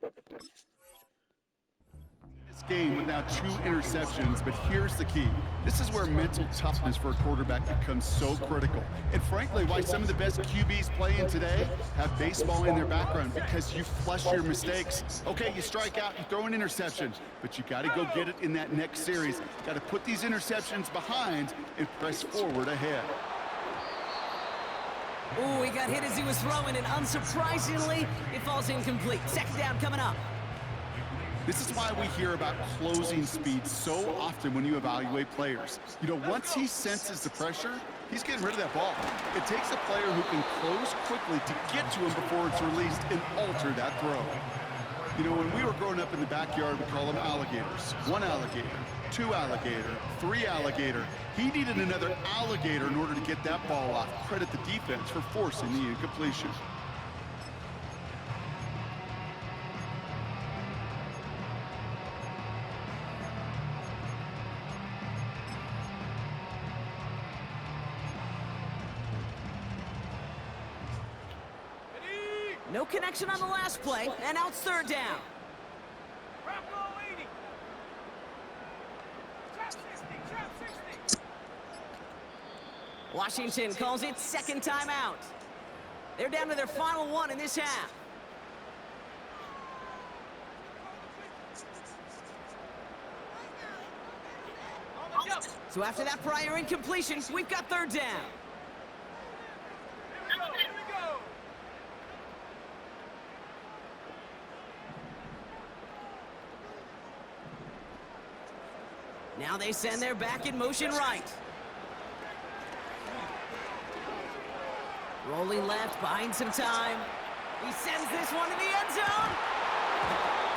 This game with now 2 interceptions, but here's the key. This is where mental toughness for a quarterback becomes so critical. And frankly, why some of the best QBs playing today have baseball in their background, because you flush your mistakes. Okay, you strike out, you throw an interception, but you got to go get it in that next series. Got to put these interceptions behind and press forward ahead. Ooh, he got hit as he was throwing, and unsurprisingly, it falls incomplete. Second down coming up. This is why we hear about closing speed so often when you evaluate players. You know, once he senses the pressure, he's getting rid of that ball. It takes a player who can close quickly to get to him before it's released and alter that throw. You know, when we were growing up in the backyard, we call them alligators. 1 alligator, 2 alligator, 3 alligator. He needed another alligator in order to get that ball off. Credit the defense for forcing the incompletion. No connection on the last play, and now it's third down. Washington calls it second timeout. They're down to their final 1 in this half. So after that prior incompletion, we've got third down. Now they send their back in motion right. Rolling left, buying some time. He sends this one to the end zone.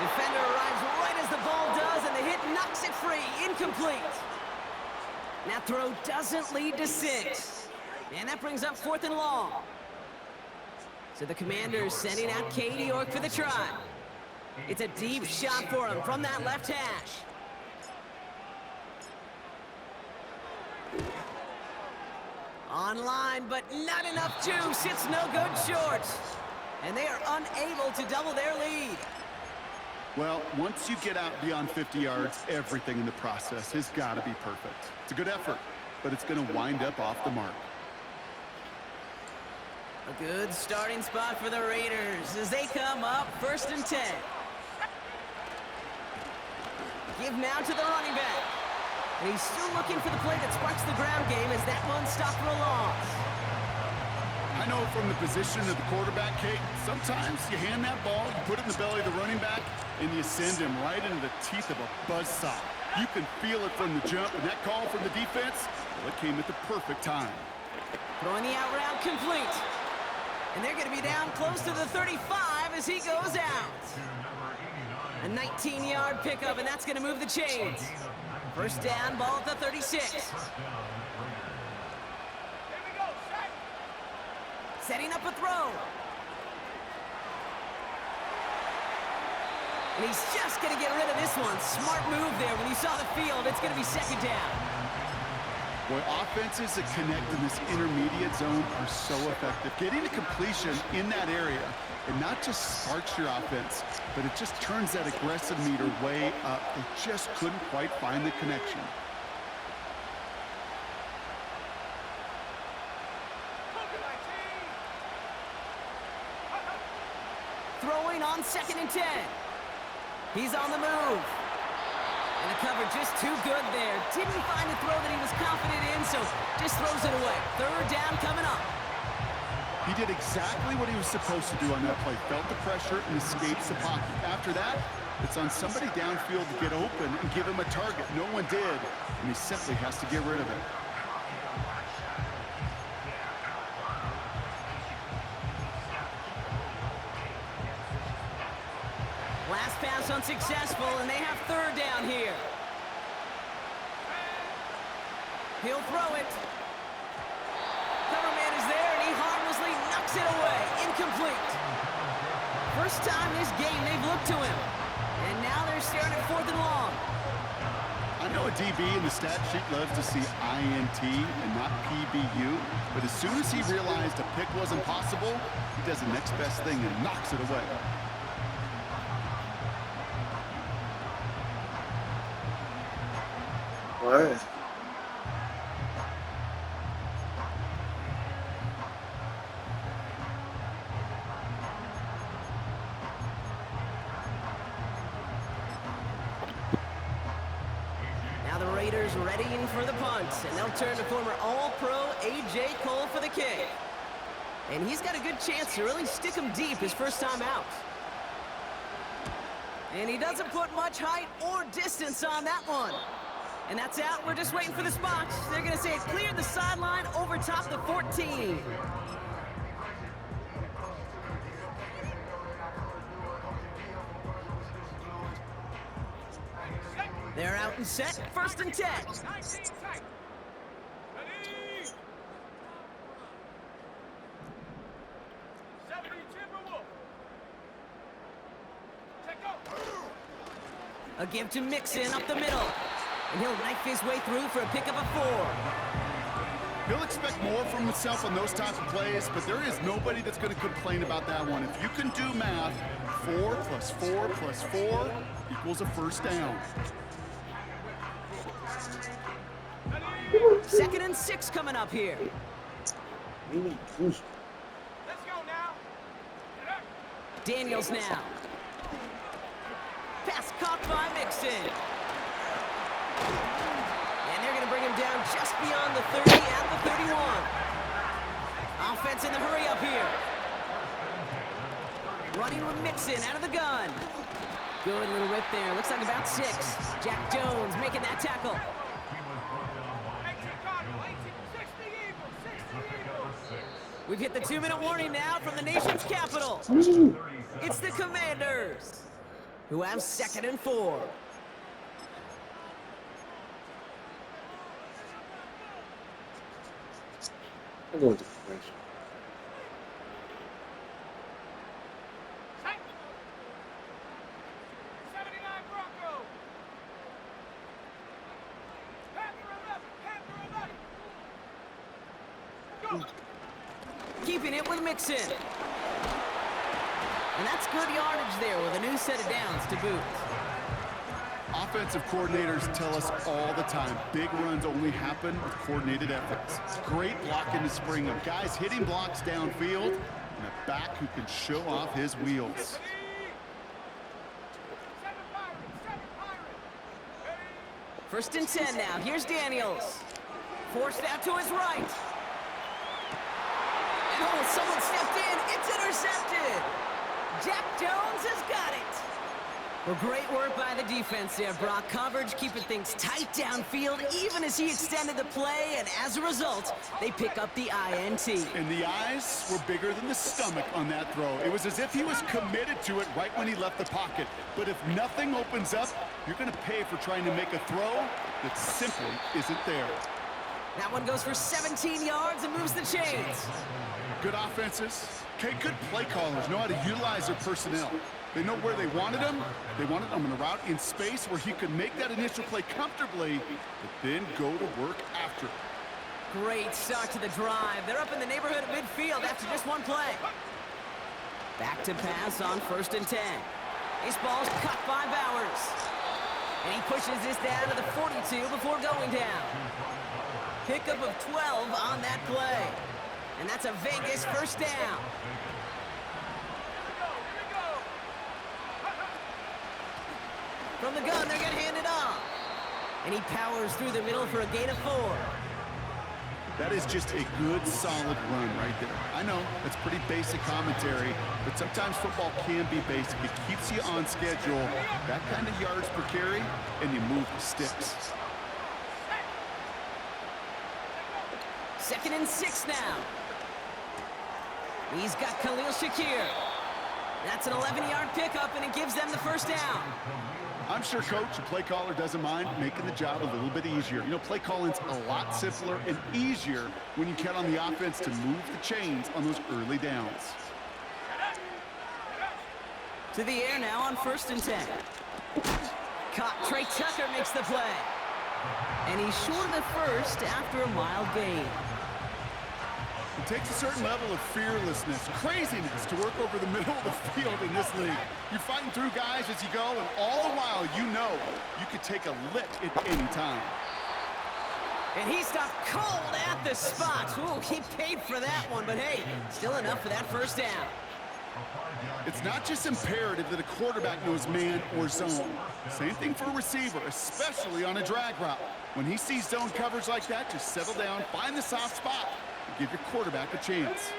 Defender arrives right as the ball does, and the hit knocks it free. Incomplete. That throw doesn't lead to 6. And that brings up 4th and long. So the Commanders sending out Katie York for the try. It's a deep shot for him from that left hash. Online, but not enough juice. It's no good short. And they are unable to double their lead. Well, once you get out beyond 50 yards, everything in the process has got to be perfect. It's a good effort, but it's going to wind up off the mark. A good starting spot for the Raiders as they come up 1st and 10. Give now to the running back. And he's still looking for the play that sparks the ground game as that one stopped for a loss. I know from the position of the quarterback, Kate, sometimes you hand that ball, you put it in the belly of the running back, and you send him right into the teeth of a buzzsaw. You can feel it from the jump, and that call from the defense, well, it came at the perfect time. Throwing the out route complete. And they're going to be down close to the 35 as he goes out. A 19-yard pickup, and that's going to move the chains. First down, ball at the 36. Setting up a throw. And he's just going to get rid of this one. Smart move there. When you saw the field, it's going to be second down. Boy, offenses that connect in this intermediate zone are so effective. Getting a completion in that area, it not just sparks your offense, but it just turns that aggressive meter way up. They just couldn't quite find the connection. Throwing on 2nd and 10. He's on the move. And the cover just too good there. Didn't find a throw that he was confident in, so just throws it away. Third down coming up. He did exactly what he was supposed to do on that play. Felt the pressure and escapes the pocket. After that, it's on somebody downfield to get open and give him a target. No one did, and he simply has to get rid of it. Last pass unsuccessful, and they have third down here. He'll throw it. Cover man is there, and he harmlessly knocks it away. Incomplete. First time this game they've looked to him. And now they're staring at 4th and long. I know a DB in the stat sheet loves to see INT and not PBU, but as soon as he realized a pick wasn't possible, he does the next best thing and knocks it away. Ouais. Now the Raiders readying for the punt, and they'll turn to former All-Pro A.J. Cole for the kick. And he's got a good chance to really stick him deep his first time out. And he doesn't put much height or distance on that one. And that's out. We're just waiting for this box. They're going to say it cleared the sideline over top the 14. They're out and set. First and 10. A give to Mixon up the middle. And he'll knife his way through for a pickup of 4. He'll expect more from himself on those type of plays, but there is nobody that's going to complain about that one. If you can do math, 4 plus 4 plus 4 equals a first down. Second and 6 coming up here. Daniels now. Pass caught by Mixon. And they're going to bring him down just beyond the 30 at the 31. Offense in the hurry up here. Running with Mixon out of the gun. Good little rip there. Looks like about 6. Jack Jones making that tackle. We've hit the 2-minute warning now from the nation's capital. It's the Commanders, who have second and 4. I'm going to French. Keeping it with Mixon. And that's good yardage there with a new set of downs to boot. Offensive coordinators tell us all the time, big runs only happen with coordinated efforts. Great block in the spring of guys hitting blocks downfield and a back who can show off his wheels. First and 10 now. Here's Daniels. Forced out to his right. And oh, someone stepped in. It's intercepted. Jack Jones has got it. Well, great work by the defense there, Brock. Coverage keeping things tight downfield, even as he extended the play, and as a result, they pick up the INT. And the eyes were bigger than the stomach on that throw. It was as if he was committed to it right when he left the pocket. But if nothing opens up, you're going to pay for trying to make a throw that simply isn't there. That one goes for 17 yards and moves the chains. Good offenses. Okay, good play callers know how to utilize their personnel. They know where they wanted him. They wanted him on a route in space where he could make that initial play comfortably, but then go to work after it. Great start to the drive. They're up in the neighborhood of midfield after just one play. Back to pass on first and 10. This ball's cut by Bowers. And he pushes this down to the 42 before going down. Pickup of 12 on that play. And that's a Vegas first down. From the gun, they're going to hand it off. And he powers through the middle for a gain of 4. That is just a good, solid run right there. I know, that's pretty basic commentary, but sometimes football can be basic. It keeps you on schedule, that kind of yards per carry, and you move the sticks. Second and 6 now. He's got Khalil Shakir. That's an 11-yard pickup, and it gives them the first down. I'm sure coach and play caller doesn't mind making the job a little bit easier. You know, play calling's a lot simpler and easier when you count on the offense to move the chains on those early downs. To the air now on first and 10. Caught. Trey Tucker makes the play. And he's short of the first after a mild gain. It takes a certain level of fearlessness, craziness to work over the middle of the field in this league. You're fighting through guys as you go, and all the while you know you could take a lick at any time. And he stopped cold at the spot. Ooh, he paid for that one, but hey, still enough for that first down. It's not just imperative that a quarterback knows man or zone. Same thing for a receiver, especially on a drag route. When he sees zone coverage like that, just settle down, find the soft spot, and give your quarterback a chance.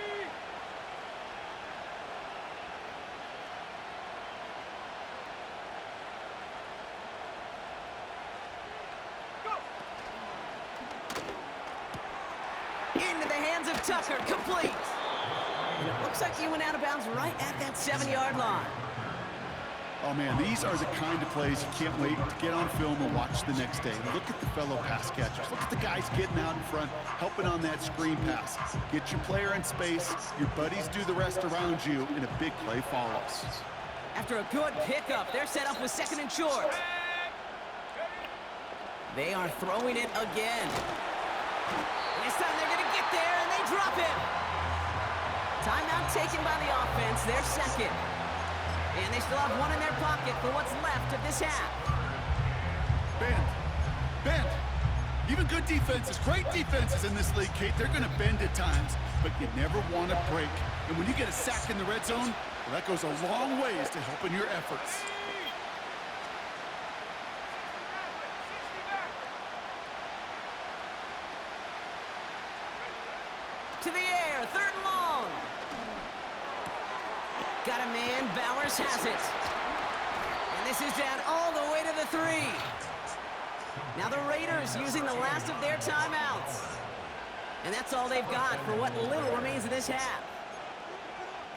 Into the hands of Tucker, complete. And it looks like he went out of bounds right at that 7-yard line. Oh man, these are the kind of plays you can't wait to get on film and watch the next day. Look at the fellow pass catchers. Look at the guys getting out in front, helping on that screen pass. Get your player in space, your buddies do the rest around you, and a big play follows. After a good pickup, they're set up with 2nd and short. They are throwing it again. This time they're going to get there, and they drop him. Timeout taken by the offense, their second. And they still have one in their pocket for what's left of this half. Bend. Even good defenses, great defenses in this league, Kate, they're going to bend at times, but you never want to break. And when you get a sack in the red zone, well, that goes a long ways to helping your efforts. To the air, 3rd and long. Got a man, Bowers has it. And this is down all the way to the 3. Now the Raiders using the last of their timeouts. And that's all they've got for what little remains of this half.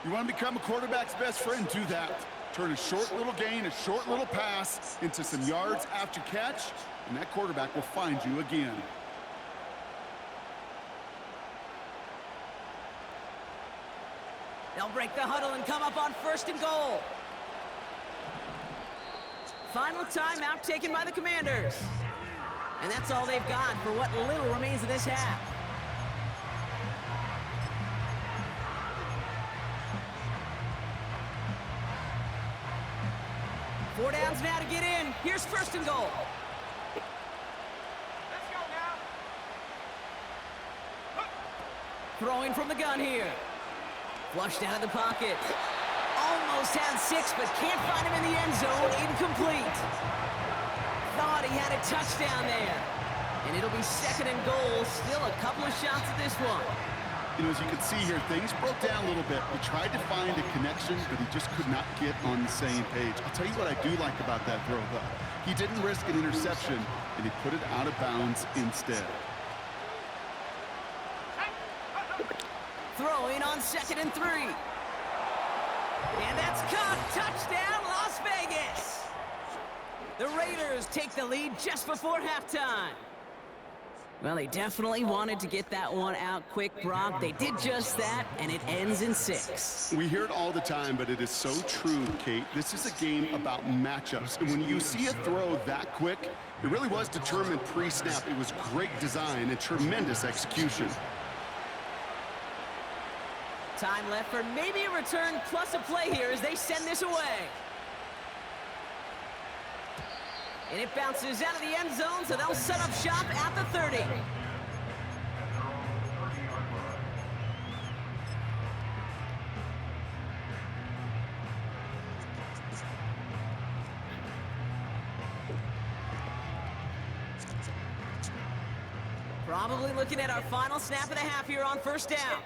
You want to become a quarterback's best friend, do that. Turn a short little gain, a short little pass into some yards after catch, and that quarterback will find you again. They'll break the huddle and come up on 1st and goal. Final timeout taken by the Commanders. And that's all they've got for what little remains of this half. Four downs now to get in. Here's 1st and goal. Let's go now. Throwing from the gun here. Flushed out of the pocket. Almost had 6, but can't find him in the end zone. Incomplete. Thought he had a touchdown there. And it'll be 2nd and goal. Still a couple of shots at this one. You know, as you can see here, things broke down a little bit. He tried to find a connection, but he just could not get on the same page. I'll tell you what I do like about that throw, though. He didn't risk an interception, and he put it out of bounds instead. Throwing on 2nd and 3. And that's caught. Touchdown, Las Vegas. The Raiders take the lead just before halftime. Well, they definitely wanted to get that one out quick, Brock. They did just that, and it ends in 6. We hear it all the time, but it is so true, Kate. This is a game about matchups. And when you see a throw that quick, it really was determined pre-snap. It was great design and tremendous execution. Time left for maybe a return plus a play here as they send this away. And it bounces out of the end zone, so they'll set up shop at the 30. Probably looking at our final snap of the half here on 1st down.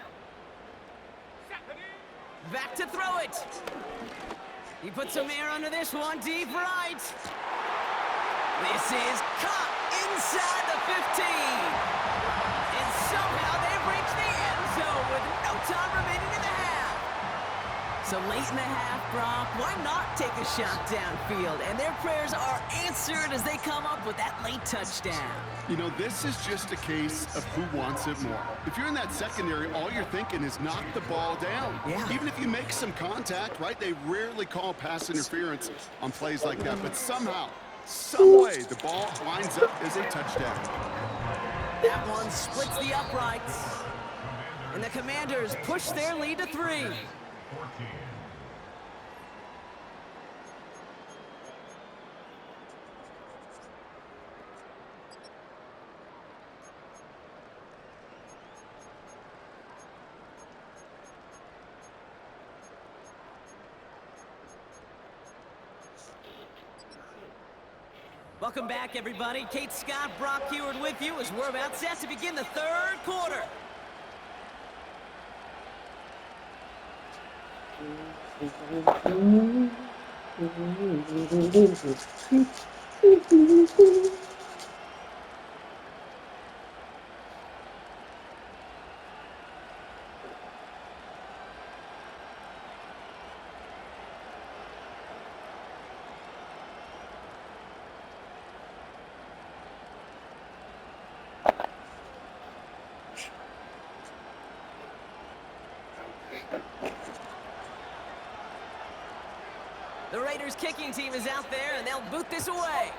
Back to throw it. He puts some air under this one, deep right. This is caught inside the 15. And somehow they've reached the end zone with no time remaining in the half. So late in the half, Brock, why not take a shot downfield? And their prayers are answered as they come up with that late touchdown. You know, this is just a case of who wants it more. If you're in that secondary, all you're thinking is knock the ball down. Yeah. Even if you make some contact, right? They rarely call pass interference on plays like that. But somehow, some way, the ball winds up as a touchdown. That one splits the uprights. And the Commanders push their lead to 3. Welcome back, everybody. Kate Scott, Brock Heward with you as we're about set to begin the third quarter. The Raiders kicking team is out there, and they'll boot this away.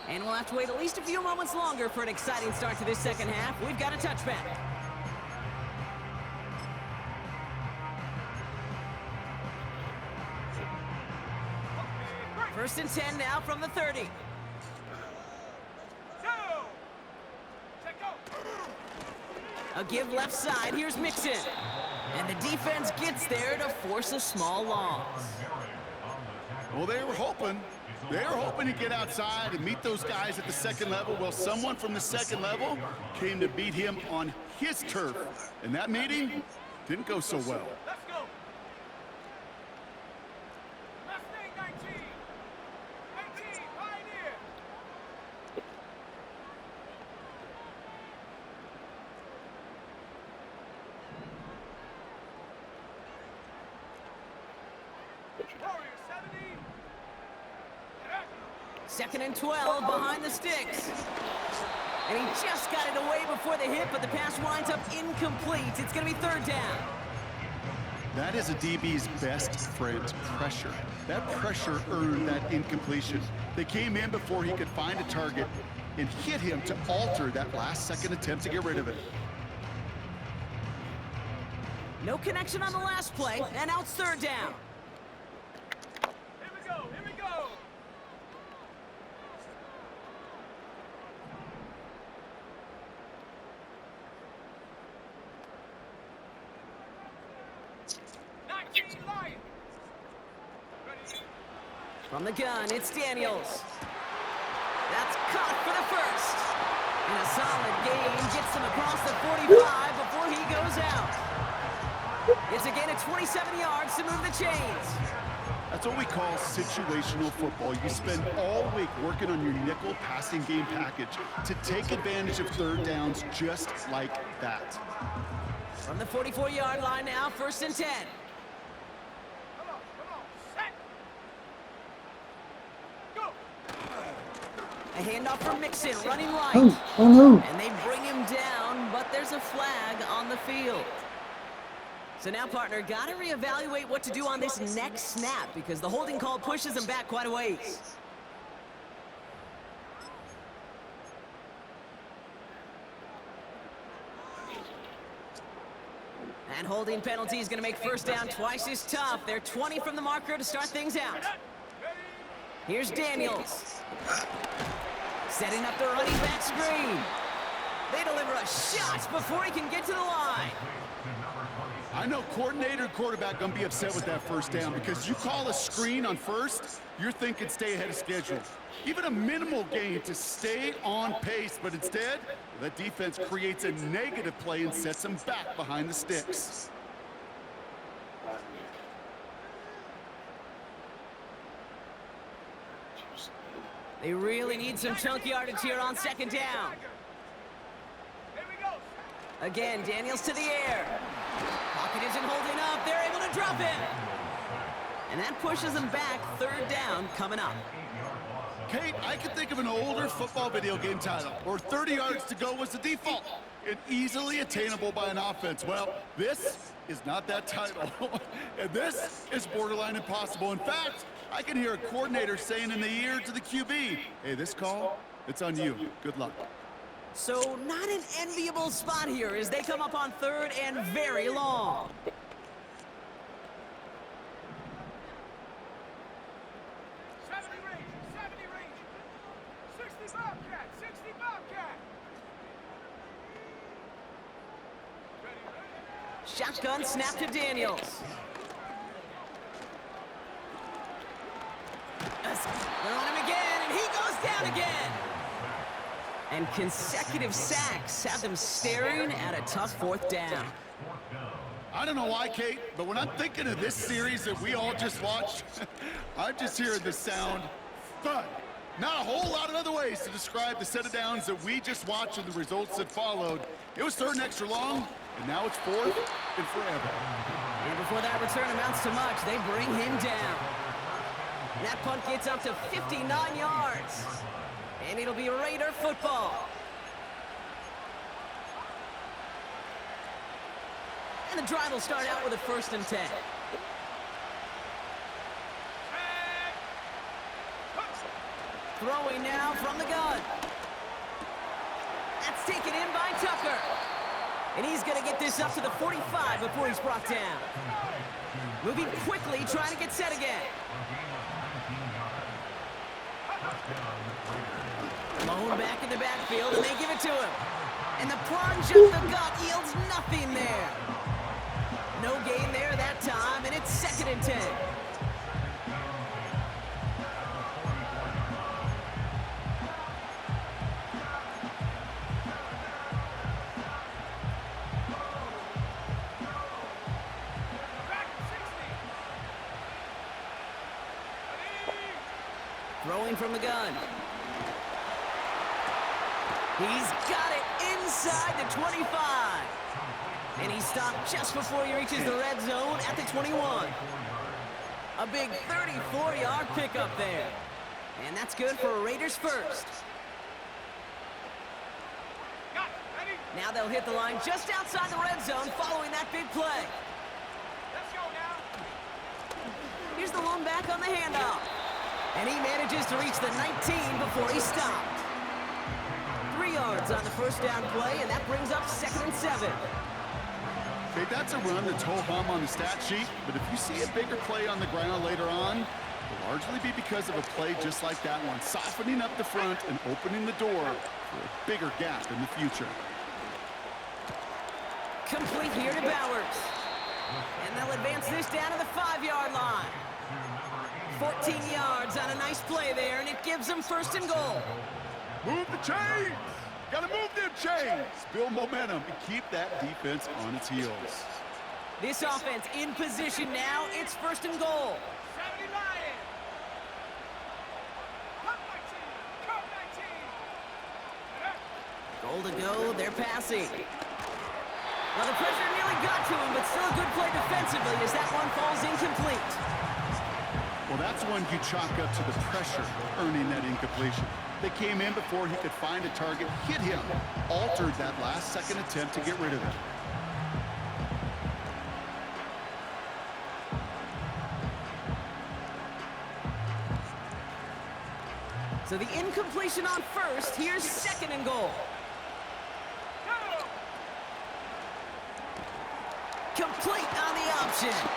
And we'll have to wait at least a few moments longer for an exciting start to this second half. We've got a touchback. First and 10 now from the 30. A give left side. Here's Mixon. And the defense gets there to force a small loss. Well, they were hoping to get outside and meet those guys at the second level. Well, someone from the second level came to beat him on his turf. And that meeting didn't go so well. Let's go. Mustang 19. 19, Pioneer. Warrior 70. Second and 12 behind the sticks. And he just got it away before the hit, but the pass winds up incomplete. It's going to be third down. That is a DB's best friend, pressure. That pressure earned that incompletion. They came in before he could find a target and hit him to alter that last-second attempt to get rid of it. No connection on the last play, and now it's third down. Here we go. Here we go. Lion. Ready. From the gun, it's Daniels. That's caught for the first. And a solid gain gets him across the 45 before he goes out. It's a gain of 27 yards to move the chains. That's what we call situational football. You spend all week working on your nickel passing game package to take advantage of third downs just like that. From the 44-yard line now, first and 10. Come on. Set. Go. A handoff for Mixon, running right. Oh no! And they bring him down, but there's a flag on the field. So now, partner, got to reevaluate what to do on this next snap because the holding call pushes him back quite a ways. And holding penalty is going to make first down twice as tough. They're 20 from the marker to start things out. Here's Daniels. Setting up the running back screen. They deliver a shot before he can get to the line. I know coordinator, quarterback gonna be upset with that first down because you call a screen on first, you're thinking stay ahead of schedule. Even a minimal gain to stay on pace, but instead, that defense creates a negative play and sets them back behind the sticks. They really need some chunk yardage here on second down. Here we go. Again, Daniels to the air. Pocket isn't holding up. They're able to drop him. And that pushes them back. Third down coming up. Kate, I can think of an older football video game title where 30 yards to go was the default and easily attainable by an offense. Well, this is not that title. And this is borderline impossible. In fact, I can hear a coordinator saying in the ear to the QB, hey, this call, it's on you. Good luck. So not an enviable spot here as they come up on third and very long. Shotgun snap to Daniels. it again. And consecutive sacks have them staring at a tough fourth down. I don't know why, Kate, but when I'm thinking of this series that we all just watched, I'm just hearing the sound thud. Not a whole lot of other ways to describe the set of downs that we just watched and the results that followed. It was third and extra long, and now it's fourth and forever. And before that return amounts to much, they bring him down. That punt gets up to 59 yards. And it'll be Raider football. And the drive will start out with a 1st and 10. Throwing now from the gun. That's taken in by Tucker. And he's going to get this up to the 45 before he's brought down. Moving quickly, trying to get set again. Blown back in the backfield, and they give it to him. And the plunge up the gut yields nothing there. No gain there that time, and it's 2nd and 10. Throwing from the gun. He's got it inside the 25. And he stopped just before he reaches the red zone at the 21. A big 34-yard pickup there. And that's good for Raiders first. Now they'll hit the line just outside the red zone following that big play. Let's go now. Here's the lone back on the handoff. And he manages to reach the 19 before he stopped. 3 yards on the 1st down play, and that brings up 2nd and 7. Okay, that's a run that's ho-hum on the stat sheet, but if you see a bigger play on the ground later on, it'll largely be because of a play just like that one, softening up the front and opening the door for a bigger gap in the future. Complete here to Bowers. And they'll advance this down to the 5-yard line. 14 yards on a nice play there, and it gives them 1st and goal. Move the chains! Gotta move them chains! Build momentum and keep that defense on its heels. This offense in position now. It's 1st and goal. 70 Lions. Come 19. Come 19. Goal to go. They're passing. Well, the pressure nearly got to him, but still a good play defensively as that one falls incomplete. Well, that's one you chalk up to the pressure earning that incompletion. They came in before he could find a target, hit him, altered that last-second attempt to get rid of it. So the incompletion on 1st. Here's 2nd and goal. Complete on the option.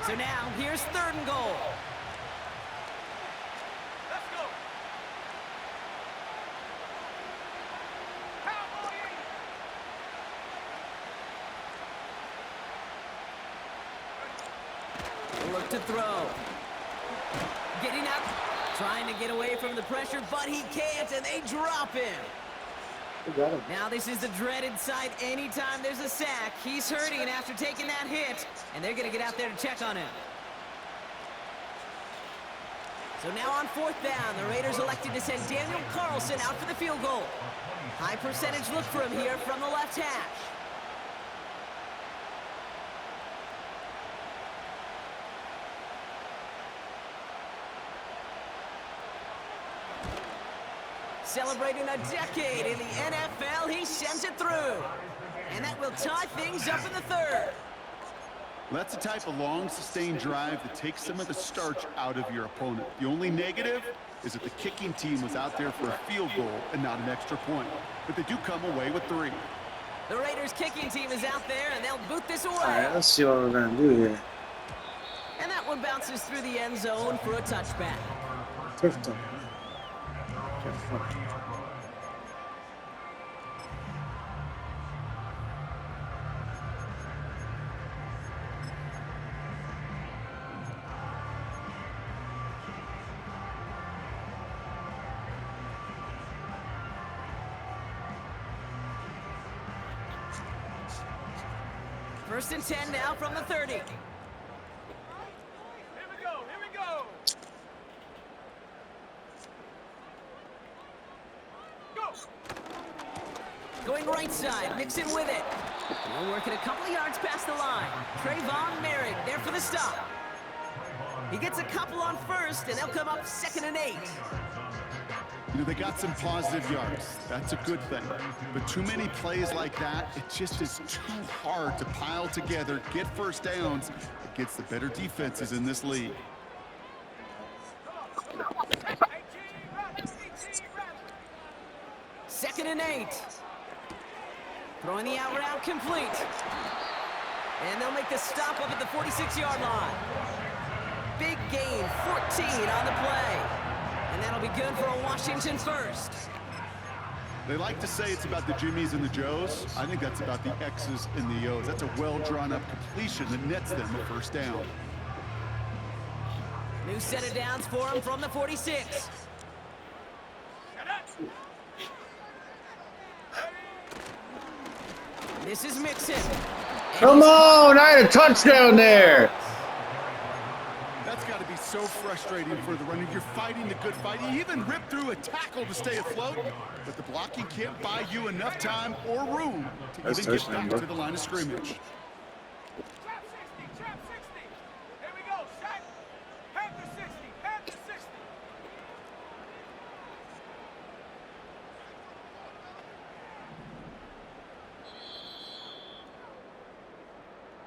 So now, here's 3rd and goal. Let's go. Cowboys. Look to throw. Getting up, trying to get away from the pressure, but he can't, and they drop him. We got him. Now this is the dreaded sight anytime there's a sack. He's hurting after taking that hit, and they're going to get out there to check on him. So now on 4th down, the Raiders elected to send Daniel Carlson out for the field goal. High percentage look for him here from the left hash. Celebrating a decade in the NFL, he sends it through. And that will tie things up in the 3rd. That's the type of long, sustained drive that takes some of the starch out of your opponent. The only negative is that the kicking team was out there for a field goal and not an extra point. But they do come away with 3. The Raiders kicking team is out there, and they'll boot this away. Alright, let's see what we're gonna do here. And that one bounces through the end zone for a touchback. First down. Okay, fine. First and 10 now from the 30. Here we go. Here we go. Go. Going right side, Mixon with it. We're working a couple of yards past the line. Trayvon Merritt there for the stop. He gets a couple on first, and they'll come up 2nd and 8. You know, they got some positive yards. That's a good thing. But too many plays like that, it just is too hard to pile together, get first downs against the better defenses in this league. Hey, team, run. Team, run. 2nd and 8. Throwing the out route complete. And they'll make the stop up at the 46-yard line. Big gain, 14 on the play. And that'll be good for a Washington first. They like to say it's about the Jimmies and the Joes. I think that's about the X's and the O's. That's a well-drawn-up completion that nets them a first down. New set of downs for him from the 46. This is Mixon. Come on, I had a touchdown there. That's got to be so frustrating for the runner. You're fighting the good fight. You even rip through a tackle to stay afloat, but the blocking can't buy you enough time or room to That's even get touchdown, back bro. to the line of scrimmage. Trap 60. Trap 60. Here we go. Shaq. Panther 60. Panther 60.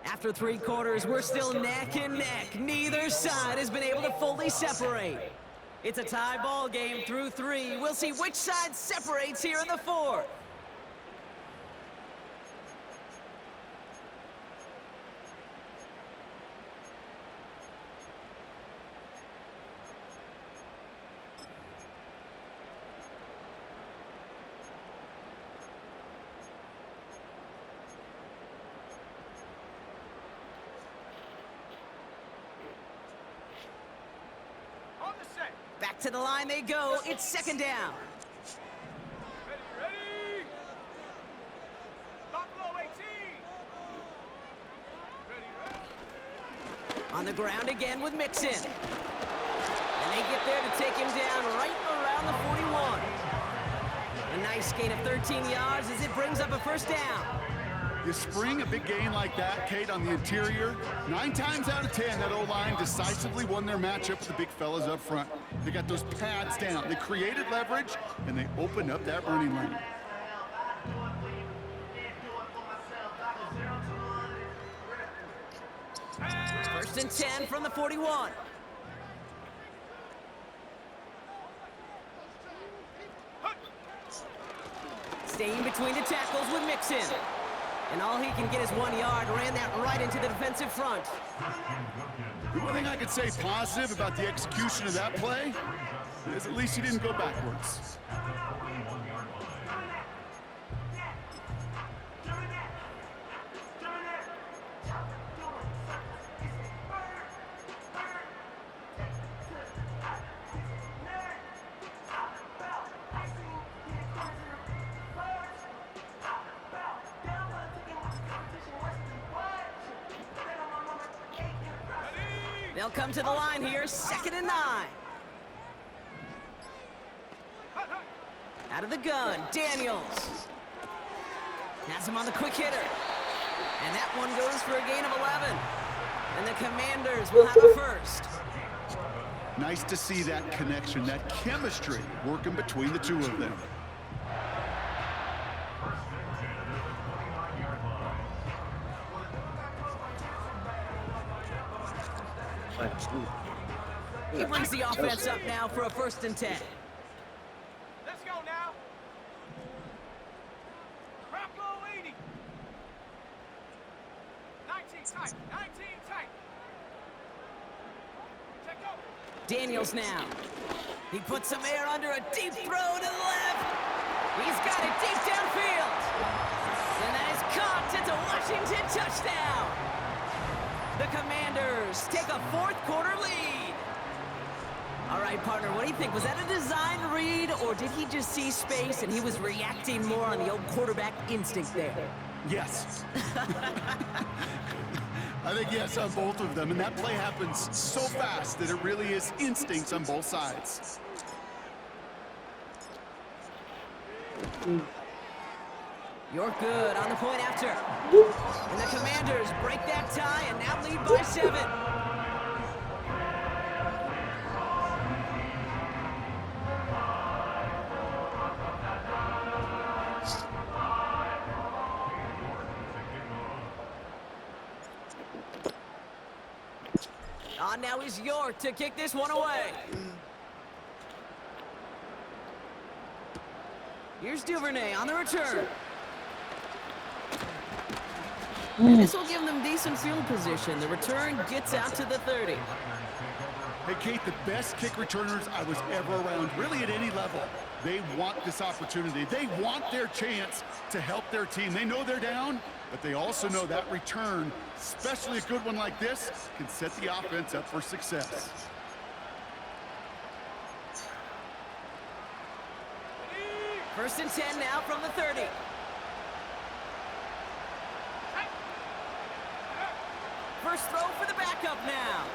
After 3 quarters, we're still neck and neck. Neither side has been able to fully separate. It's a tie ball game through 3. We'll see which side separates here in the 4th. On the set. Back to the line they go. It's 2nd down. Ready, ready. Buffalo 18. Ready, ready. On the ground again with Mixon. And they get there to take him down right around the 41. A nice gain of 13 yards as it brings up a first down. You spring a big gain like that, Kate, on the interior, 9 times out of 10, that O-line decisively won their matchup with the big fellas up front. They got those pads down. They created leverage, and they opened up that running lane. First and 10 from the 41. Staying between the tackles with Mixon. And all he can get is 1 yard. Ran that right into the defensive front. The one thing I could say positive about the execution of that play is at least he didn't go backwards. They'll come to the line here, 2nd and 9. Out of the gun, Daniels. Has him on the quick hitter. And that one goes for a gain of 11. And the Commanders will have a first. Nice to see that connection, that chemistry working between the two of them. He brings the offense up now for a 1st and 10. Let's go now. Buffalo 80. 19 tight. 19 tight. Check over. Daniels now. He puts some air under a deep throw to the left. He's got it deep downfield. And that is caught. It's a Washington touchdown. The Commanders take a 4th quarter lead. All right, partner, what do you think? Was that a design read, or did he just see space and he was reacting more on the old quarterback instinct there? Yes. I think yes on both of them, and that play happens so fast that it really is instincts on both sides. You're good on the point after. And the Commanders break that tie and now lead by 7. On now is York to kick this one away. Here's Duvernay on the return. And this will give them decent field position. The return gets out to the 30. Hey, Kate, the best kick returners I was ever around, really at any level, they want this opportunity. They want their chance to help their team. They know they're down, but they also know that return, especially a good one like this, can set the offense up for success. First and 10 now from the 30. First throw for the backup now.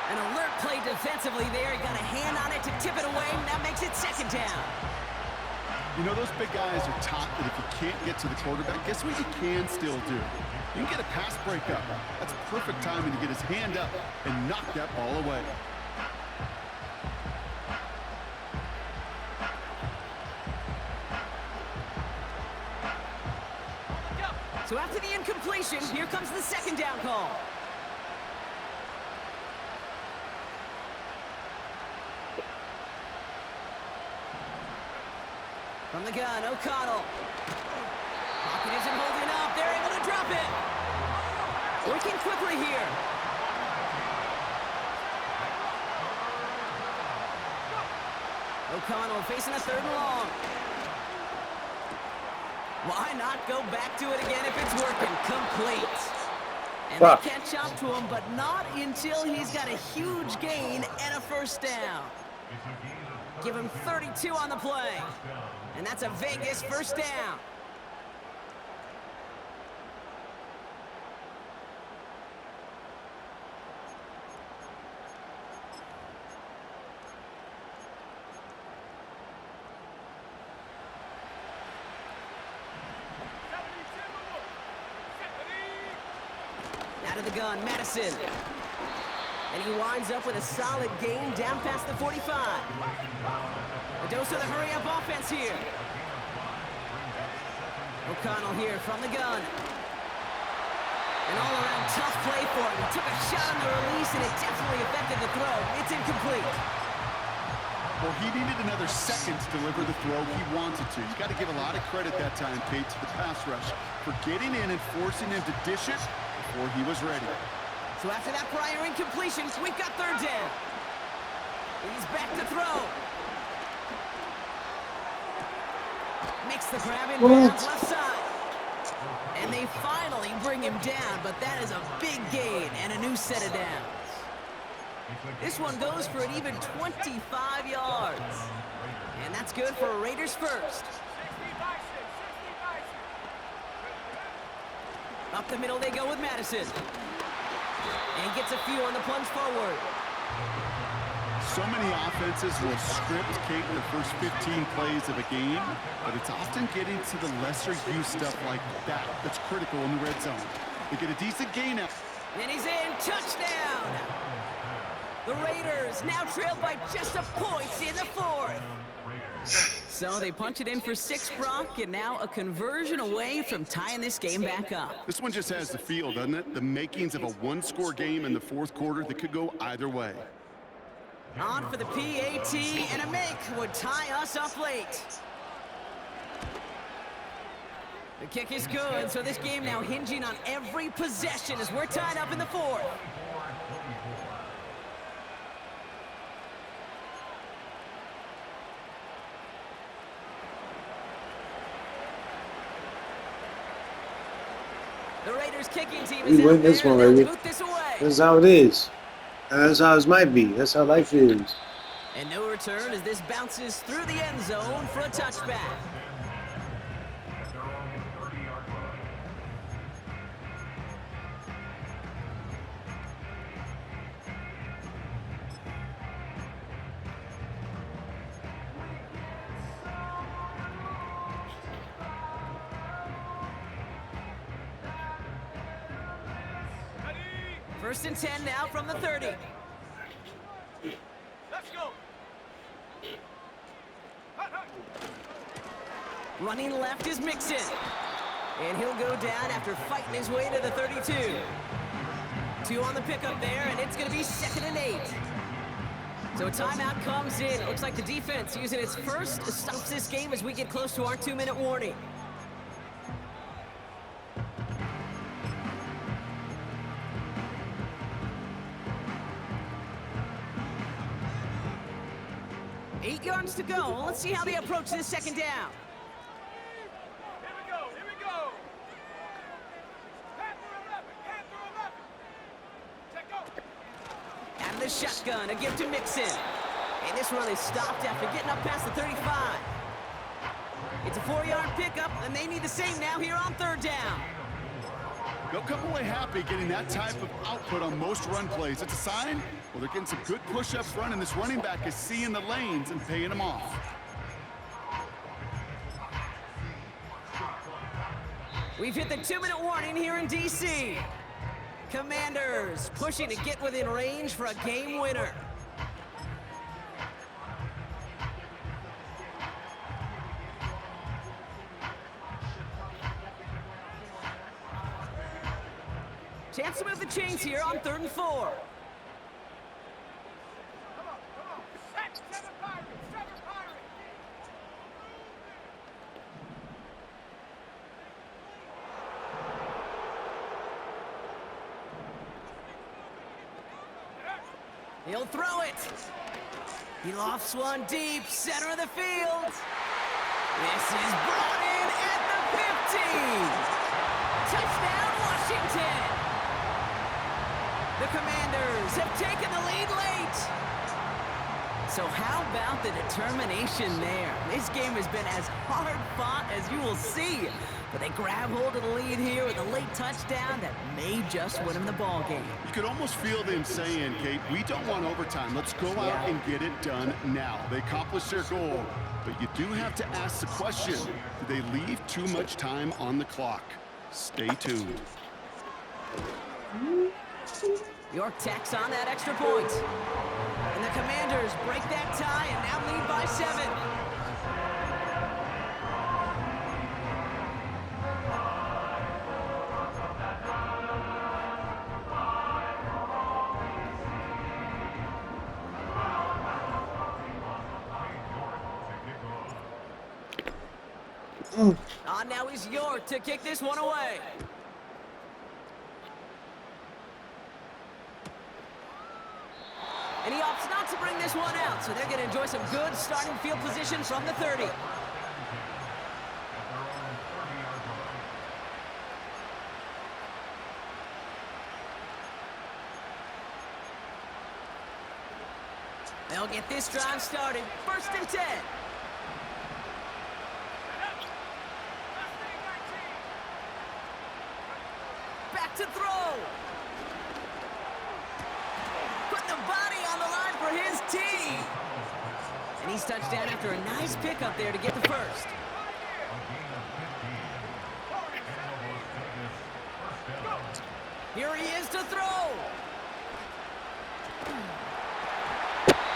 An alert play defensively there. He got a hand on it to tip it away, and that makes it second down. You know, those big guys are taught that if you can't get to the quarterback, guess what you can still do? You can get a pass breakup. That's perfect timing to get his hand up and knock that ball away. So after the incompletion, here comes the second down call. From the gun, O'Connell. Pocket isn't holding up. They're able to drop it. Working quickly here. O'Connell facing a 3rd and long. Why not go back to it again if it's working? Complete. And they catch up to him, but not until he's got a huge gain and a first down. Give him 32 on the play. And that's a Vegas first down. Out of the gun, Madison. And he winds up with a solid gain down past the 45. A dose of the hurry-up offense here. O'Connell here from the gun. An all-around tough play for him. He took a shot on the release, and it definitely affected the throw. It's incomplete. Well, he needed another second to deliver the throw he wanted to. You got to give a lot of credit that time, Kate, to the pass rush for getting in and forcing him to dish it before he was ready. So after that prior incompletion, we've got 3rd down. He's back to throw. Makes the grab in bounds left side. And they finally bring him down, but that is a big gain and a new set of downs. This one goes for an even 25 yards. And that's good for a Raiders first. Up the middle they go with Madison. And he gets a few on the plunge forward. So many offenses will script, Kate, the first 15 plays of a game, but it's often getting to the lesser use stuff like that that's critical in the red zone. They get a decent gain out. And he's in. Touchdown! The Raiders now trailed by just a point in the 4th. So they punch it in for 6, Brock, and now a conversion away from tying this game back up. This one just has the feel, doesn't it? The makings of a one-score game in the 4th quarter that could go either way. On for the PAT, and a make would tie us up late. The kick is good, so this game now hinging on every possession as we're tied up in the 4th. The Raiders kicking team is We win this one, baby. this away. That's how it is. That's how it might be. That's how life is. And no return as this bounces through the end zone for a touchback. First and 10 now from the 30. Let's go. Hut, hut. Running left is Mixon. And he'll go down after fighting his way to the 32. 2 on the pickup there, and it's going to be 2nd and 8. So a timeout comes in. Looks like the defense using its first stops this game as we get close to our 2-minute warning. Eight yards to go. Let's see how they approach this second down. Here we go. Here we go. Panther 11. Panther 11. Check go. And the shotgun, a give to Mixon. And this run is stopped after getting up past the 35. It's a 4-yard pickup, and they need the same now here on 3rd down. They'll come away happy getting that type of output on most run plays. It's a sign, well, they're getting some good push-ups front, and this running back is seeing the lanes and paying them off. We've hit the 2-minute warning here in D.C. Commanders pushing to get within range for a game winner. Chance to move the chains here on 3rd and 4. Come on. Set. 7 Pirates. 7 Pirates. He'll throw it. He lofts one deep, center of the field. This is brought in at the 50. Touchdown, Washington. The Commanders have taken the lead late. So how about the determination there? This game has been as hard fought as you will see. But they grab hold of the lead here with a late touchdown that may just win them the ball game. You could almost feel them saying, Kate, we don't want overtime. Let's go out and get it done now. They accomplished their goal, but you do have to ask the question, do they leave too much time on the clock? Stay tuned. York tacks on that extra point. And the Commanders break that tie and now lead by 7. On now is York to kick this one away. And he opts not to bring this one out, so they're going to enjoy some good starting field position from the 30. They'll get this drive started. 1st and 10. Back to throw. Put the body on the line for his team. And he's touched down after a nice pickup there to get the first. Here he is to throw.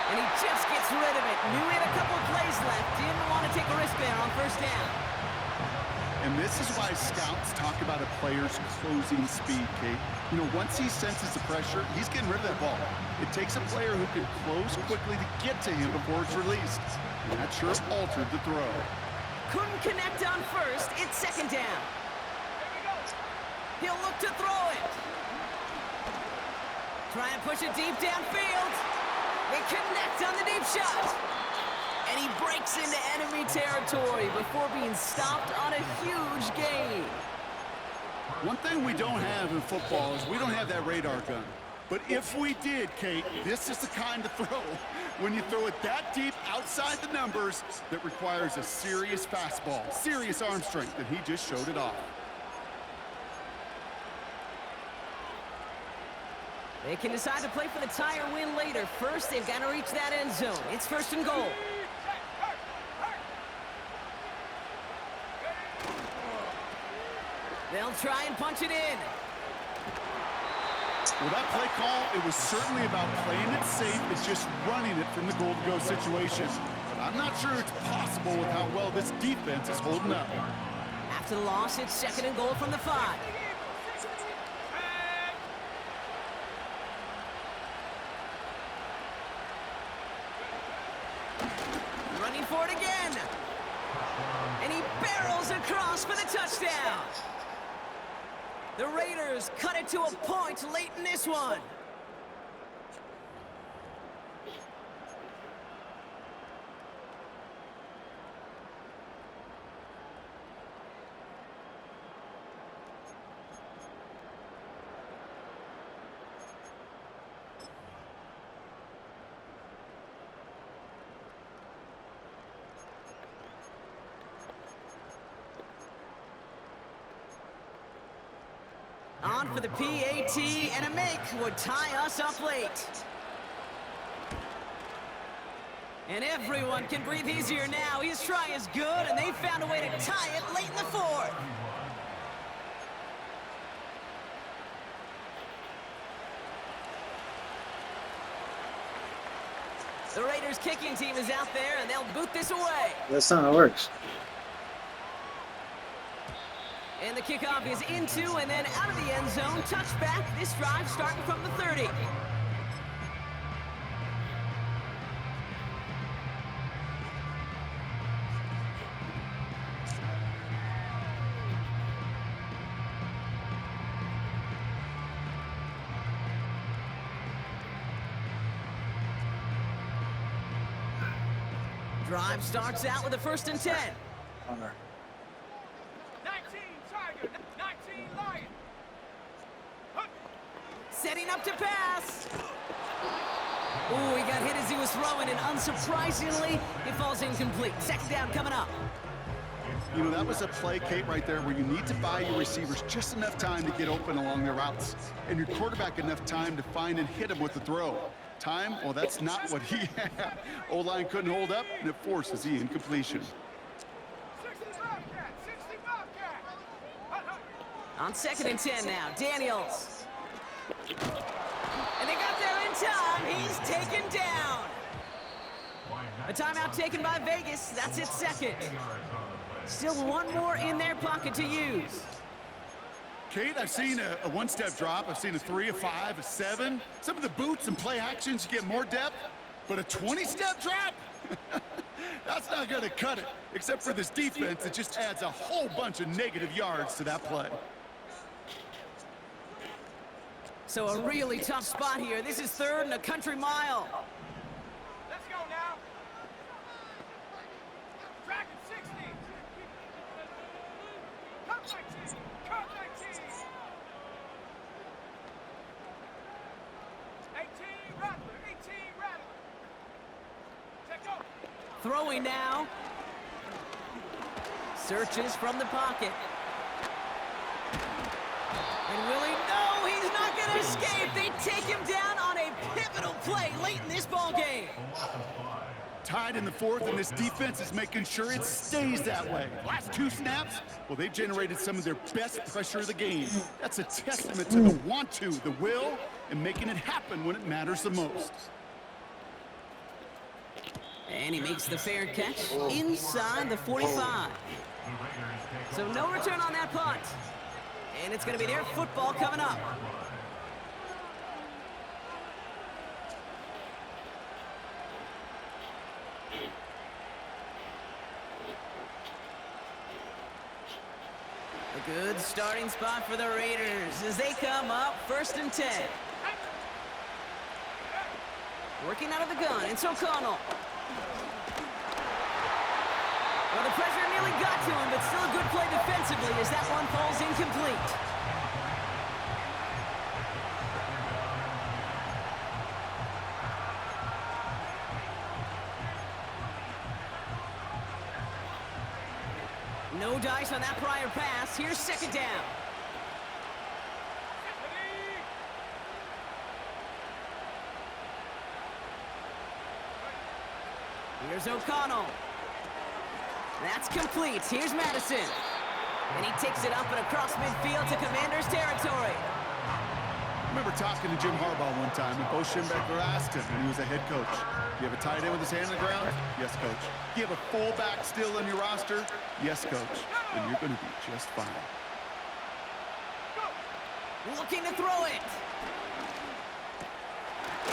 And he just gets rid of it. Knew he had a couple of plays left. Didn't want to take a risk there on 1st down. And this is why scouts talk about a player's closing speed, Kate. You know, once he senses the pressure, he's getting rid of that ball. It takes a player who can close quickly to get to him before it's released. And that sure altered the throw. Couldn't connect on 1st. It's 2nd down. He'll look to throw it. Trying to push it deep downfield. They connect on the deep shot. And he breaks into enemy territory before being stopped on a huge gain. One thing we don't have in football is we don't have that radar gun. But if we did, Kate, this is the kind of throw, when you throw it that deep outside the numbers, that requires a serious fastball, serious arm strength, and he just showed it off. They can decide to play for the tie or win later. First, they've got to reach that end zone. It's 1st and goal. They'll try and punch it in. Well, that play call, it was certainly about playing it safe and just running it from the goal-to-go situation. But I'm not sure it's possible with how well this defense is holding up. After the loss, it's 2nd and goal from the 5. Running for it again. And he barrels across for the touchdown. The Raiders cut it to a point late in this one. On for the PAT, and a make would tie us up late. And everyone can breathe easier now. His try is good, and they found a way to tie it late in the 4th. The Raiders kicking team is out there, and they'll boot this away. That's not how it works. And the kickoff is into and then out of the end zone. Touchback. This drive starting from the 30. Drive starts out with a 1st and 10. Bummer. 19 Tiger, 19 Lion. Setting up to pass. Ooh, he got hit as he was throwing, and unsurprisingly, it falls incomplete. 2nd down coming up. You know, that was a play, Kate, right there where you need to buy your receivers just enough time to get open along their routes, and your quarterback enough time to find and hit him with the throw. Time, well, that's not what he had. O-line couldn't hold up, and it forces the incompletion. 60 Bobcat, 60 Bobcat. On 2nd and 10 now, Daniels. And they got there in time. He's taken down. A timeout taken by Vegas. That's its 2nd. Still one more in their pocket to use. Kate, I've seen a one-step drop. I've seen a 3, a 5, a 7. Some of the boots and play actions, you get more depth. But a 20-step drop? That's not going to cut it. Except for this defense, it just adds a whole bunch of negative yards to that play. So a really tough spot here. This is 3rd and a country mile. Let's go now. Dragon 60. Cut 19. Cut 19. 18 Rattler. 18 Rattler. Take go. Throwing now. Searches from the pocket. And will he? No, he's not going to escape. They take him down on a pivotal play late in this ball game. Tied in the 4th, and this defense is making sure it stays that way. Last 2 snaps, well, they've generated some of their best pressure of the game. That's a testament to the want-to, the will, and making it happen when it matters the most. And he makes the fair catch inside the 45. So no return on that punt. And it's going to be their football coming up. A good starting spot for the Raiders as they come up 1st and 10. Working out of the gun, it's O'Connell. Well, the pressure nearly got to him, but still a good play defensively as that one falls incomplete. No dice on that prior pass. Here's 2nd down. Here's O'Connell. That's complete. Here's Madison. And he takes it up and across midfield to Commander's territory. Remember, talking to Jim Harbaugh one time, and Bo Schembechler asked him when he was a head coach, "You have a tight end with his hand on the ground?" "Yes, coach." "You have a fullback still on your roster?" "Yes, coach." "Then you're going to be just fine." Looking to throw it.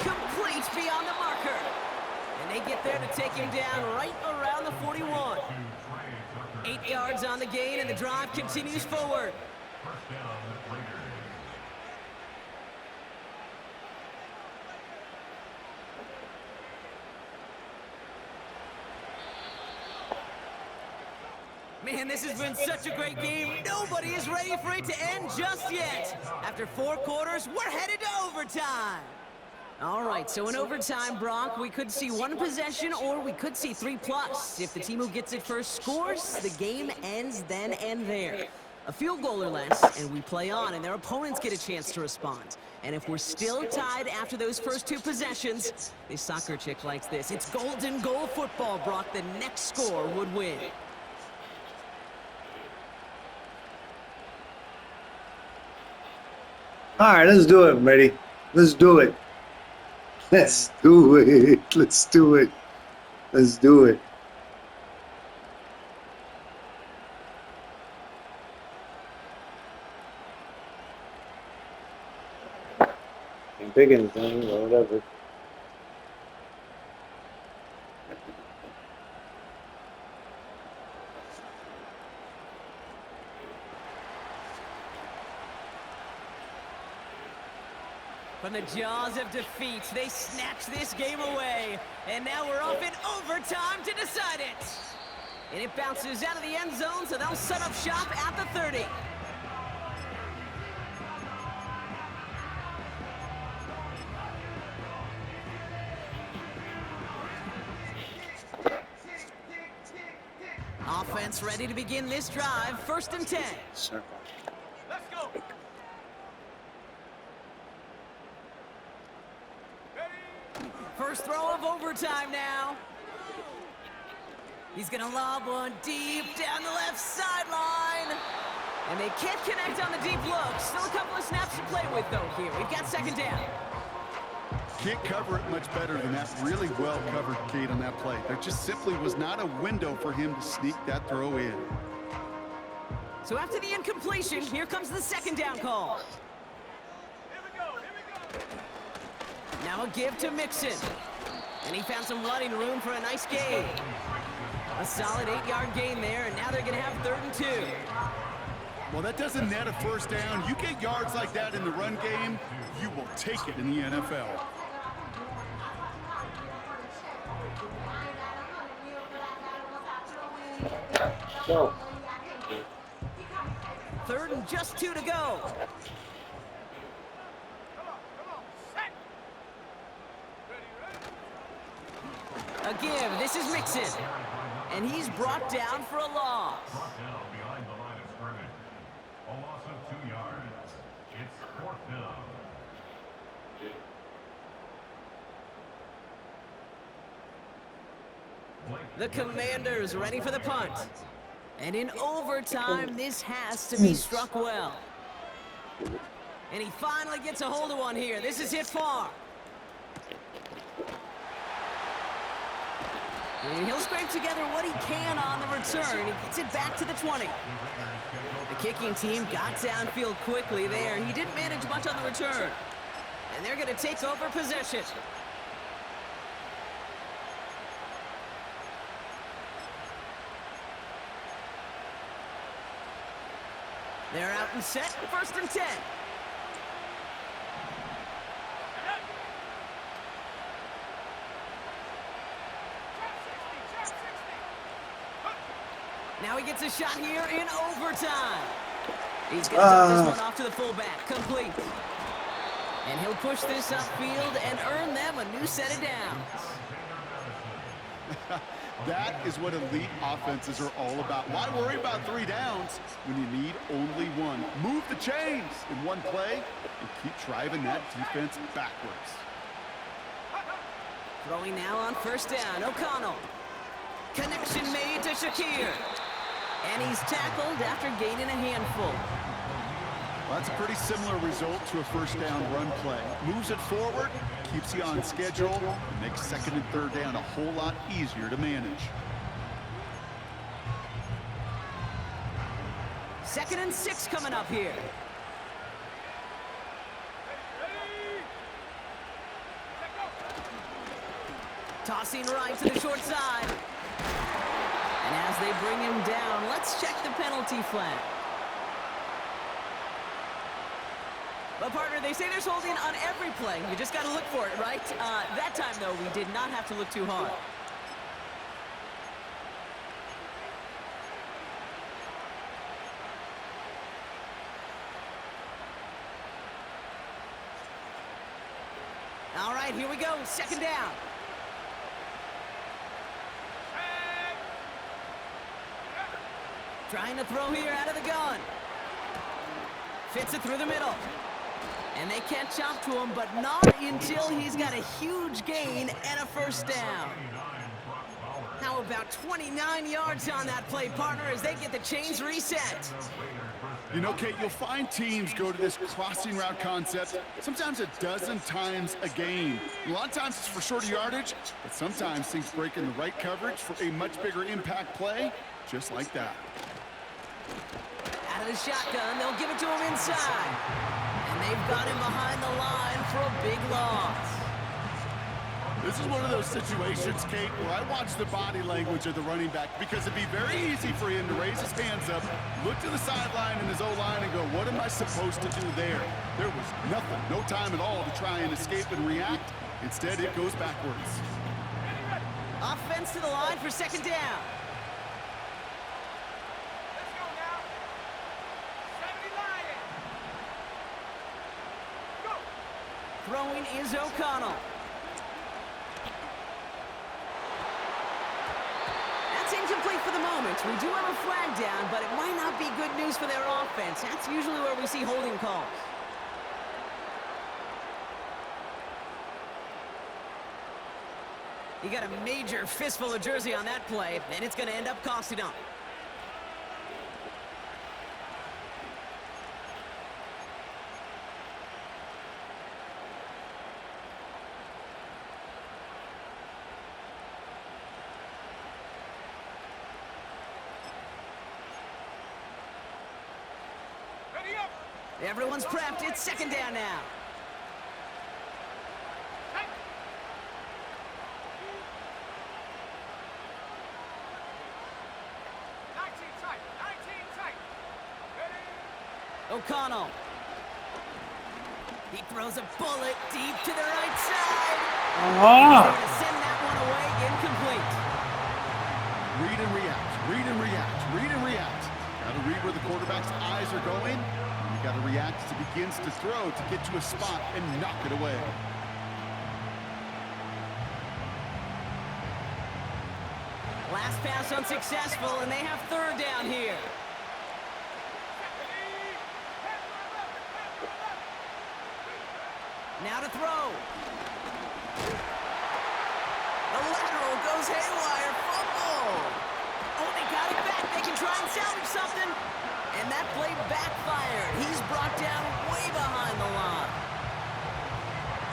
Complete beyond the marker. And they get there to take him down right around the 41. 8 yards on the gain, and the drive continues forward. Man, this has been such a great game. Nobody is ready for it to end just yet. After 4 quarters, we're headed to overtime. All right, so in overtime, Brock, we could see 1 possession or we could see 3+. If the team who gets it first scores, the game ends then and there. A field goal or less, and we play on, and their opponents get a chance to respond. And if we're still tied after those first 2 possessions, this soccer chick likes this. It's golden goal football, Brock. The next score would win. All right, let's do it, Brady. Let's do it. Let's do it. Let's do it. Let's do it. Can't pick anything or whatever. From the jaws of defeat, they snatch this game away. And now we're off in overtime to decide it. And it bounces out of the end zone, so they'll set up shop at the 30. Offense ready to begin this drive. 1st and 10. Circle. Let's go. First throw of overtime now. He's gonna lob one deep down the left sideline. And they can't connect on the deep look. Still a couple of snaps to play with, though, here. We've got 2nd down. Can't cover it much better than that. Really well covered, Kate, on that play. There just simply was not a window for him to sneak that throw in. So after the incompletion, here comes the 2nd down call. Here we go. Here we go. Now a give to Mixon. And he found some running room for a nice gain. A solid 8-yard gain there, and now they're going to have 3rd and 2. Well, that doesn't net a first down. You get yards like that in the run game, you will take it in the NFL. Go. 3rd and just 2 to go. Come on. Set. Ready. A give. This is Mixon. And he's brought down for a loss. Brought down behind the line of scrimmage. A loss of 2 yards. It's 4th down. The Commanders ready for the punt. And in overtime, this has to be struck well. And he finally gets a hold of one here. This is hit far. And he'll scrape together what he can on the return. He gets it back to the 20. The kicking team got downfield quickly there. He didn't manage much on the return. And they're going to take over possession. They're out and set. 1st and 10. Now he gets a shot here in overtime. He's going to dump this one off to the fullback. Complete. And he'll push this upfield and earn them a new set of downs. That is what elite offenses are all about. Why worry about 3 downs when you need only 1? Move the chains in one play and keep driving that defense backwards. Throwing now on 1st down. O'Connell. Connection made to Shakir. And he's tackled after gaining a handful. Well, that's a pretty similar result to a first down run play. Moves it forward, keeps you on schedule, and makes second and third down a whole lot easier to manage. 2nd and 6 coming up here. Tossing right to the short side. And as they bring him down, let's check the penalty flag. Well, partner, they say there's holding on every play. You just got to look for it, right? That time, though, we did not have to look too hard. All right, here we go. 2nd down. Trying to throw here out of the gun. Fits it through the middle. And they catch up to him, but not until he's got a huge gain and a first down. How about 29 yards on that play, partner, as they get the chains reset? You know, Kate, you'll find teams go to this crossing route concept sometimes a dozen times a game. A lot of times it's for shorter yardage, but sometimes things break in the right coverage for a much bigger impact play, just like that. Out of the shotgun, they'll give it to him inside. And they've got him behind the line for a big loss. This is one of those situations, Kate, where I watch the body language of the running back because it'd be very easy for him to raise his hands up, look to the sideline in his O-line and go, what am I supposed to do there? There was nothing, no time at all to try and escape and react. Instead, it goes backwards. Offense to the line for 2nd down. Let's go now. 70 Lions. Go. Throwing is O'Connell. That's incomplete for the moment. We do have a flag down, but it might not be good news for their offense. That's usually where we see holding calls. You got a major fistful of jersey on that play, and it's going to end up costing them. Ready up. Everyone's prepped. It's 2nd down now. Hey. 19 tight. 19 tight. Ready. O'Connell. He throws a bullet deep to the right side. He's going to send that one away incomplete. Read and react, read and react, read and react. Got to read where the quarterback's eyes are going. And you got to react as he begins to throw to get to a spot and knock it away. Last pass unsuccessful, and they have 3rd down here. Now to throw. The lateral goes haywire. Fumble. Oh, they got it back. They can try and salvage something. And that play backfired. He's brought down way behind the line.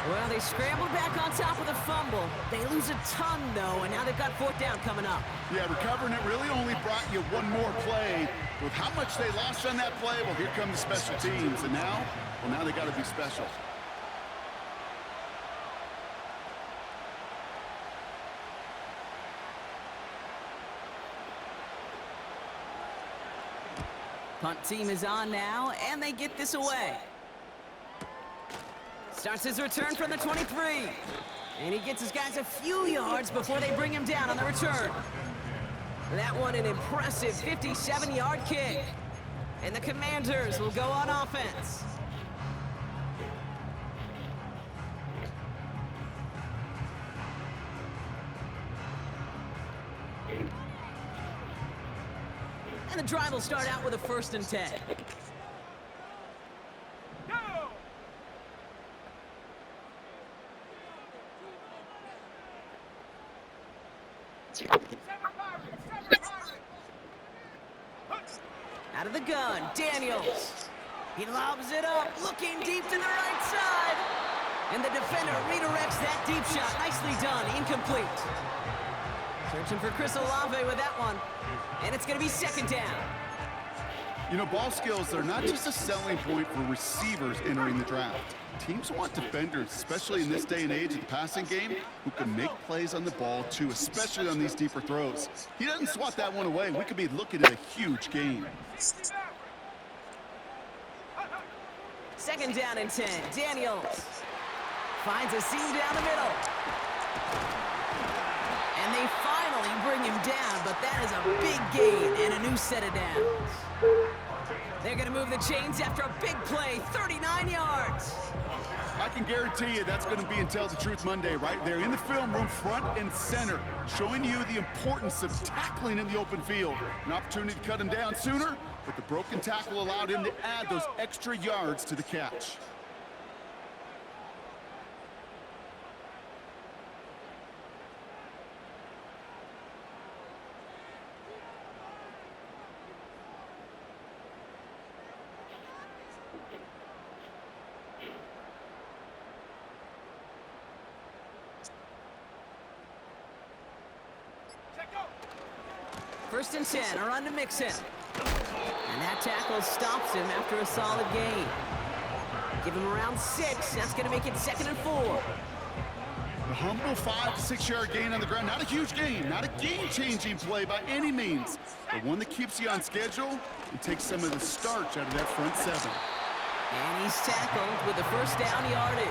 Well, they scrambled back on top of the fumble. They lose a ton, though, and now they've got 4th down coming up. Yeah, recovering it really only brought you one more play. With how much they lost on that play, well, here come the special teams. And now, well, now they got to be special. Punt team is on now, and they get this away. Starts his return from the 23. And he gets his guys a few yards before they bring him down on the return. That one an impressive 57-yard kick. And the Commanders will go on offense. And the drive will start out with a 1st and 10. Go. Out of the gun, Daniels. He lobs it up, looking deep to the right side. And the defender redirects that deep shot. Nicely done, incomplete. Searching for Chris Olave with that one. And it's going to be second down. You know, ball skills are not just a selling point for receivers entering the draft. Teams want defenders, especially in this day and age of the passing game, who can make plays on the ball too, especially on these deeper throws. He doesn't swat that one away. We could be looking at a huge game. Second down and 10. Daniels finds a seam down the middle. And they finally bring him down, but that is a big gain and a new set of downs. They're going to move the chains after a big play, 39 yards. I can guarantee you that's going to be in Tell the Truth Monday right there in the film room, front and center, showing you the importance of tackling in the open field. An opportunity to cut him down sooner, but the broken tackle allowed him to add those extra yards to the catch. First and 10, a run to Mixon. And that tackle stops him after a solid gain. Give him around 6. That's going to make it second and 4. The humble 5 to 6 yard gain on the ground. Not a huge gain, not a game-changing play by any means, but one that keeps you on schedule and takes some of the starch out of that front 7. And he's tackled with the first down yardage.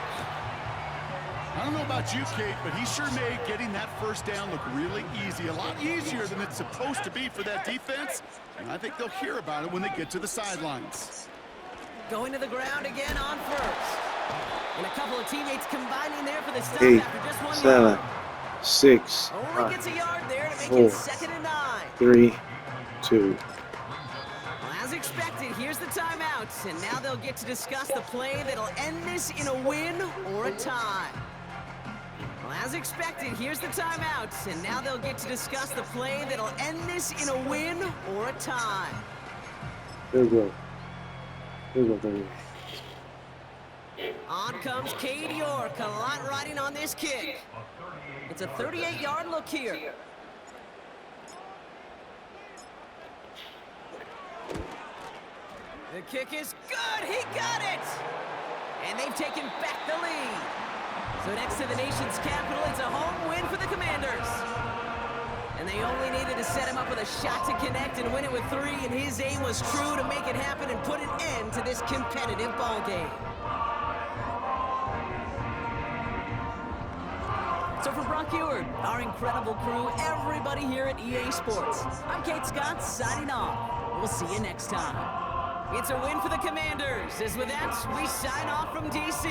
I don't know about you, Kate, but he sure made getting that first down look really easy. A lot easier than it's supposed to be for that defense. And I think they'll hear about it when they get to the sidelines. Going to the ground again on first. And a couple of teammates combining there for the stop 8, after just 1 7, yard. 6, Only 5, gets a yard there to make 4, it second and 9. 3, 2. Well, as expected, here's the timeout. And now they'll get to discuss the play that'll end this in a win or a tie. Well, as expected, here's the timeout. And now they'll get to discuss the play that'll end this in a win or a tie. There we go. There we go, there we go. On comes Cade York, a lot riding on this kick. It's a 38-yard look here. The kick is good, he got it! And they've taken back the lead. So next to the nation's capital, it's a home win for the Commanders. And they only needed to set him up with a shot to connect and win it with 3, and his aim was true to make it happen and put an end to this competitive ball game. So for Brock Eward, our incredible crew, everybody here at EA Sports, I'm Kate Scott signing off. We'll see you next time. It's a win for the Commanders, as with that, we sign off from DC.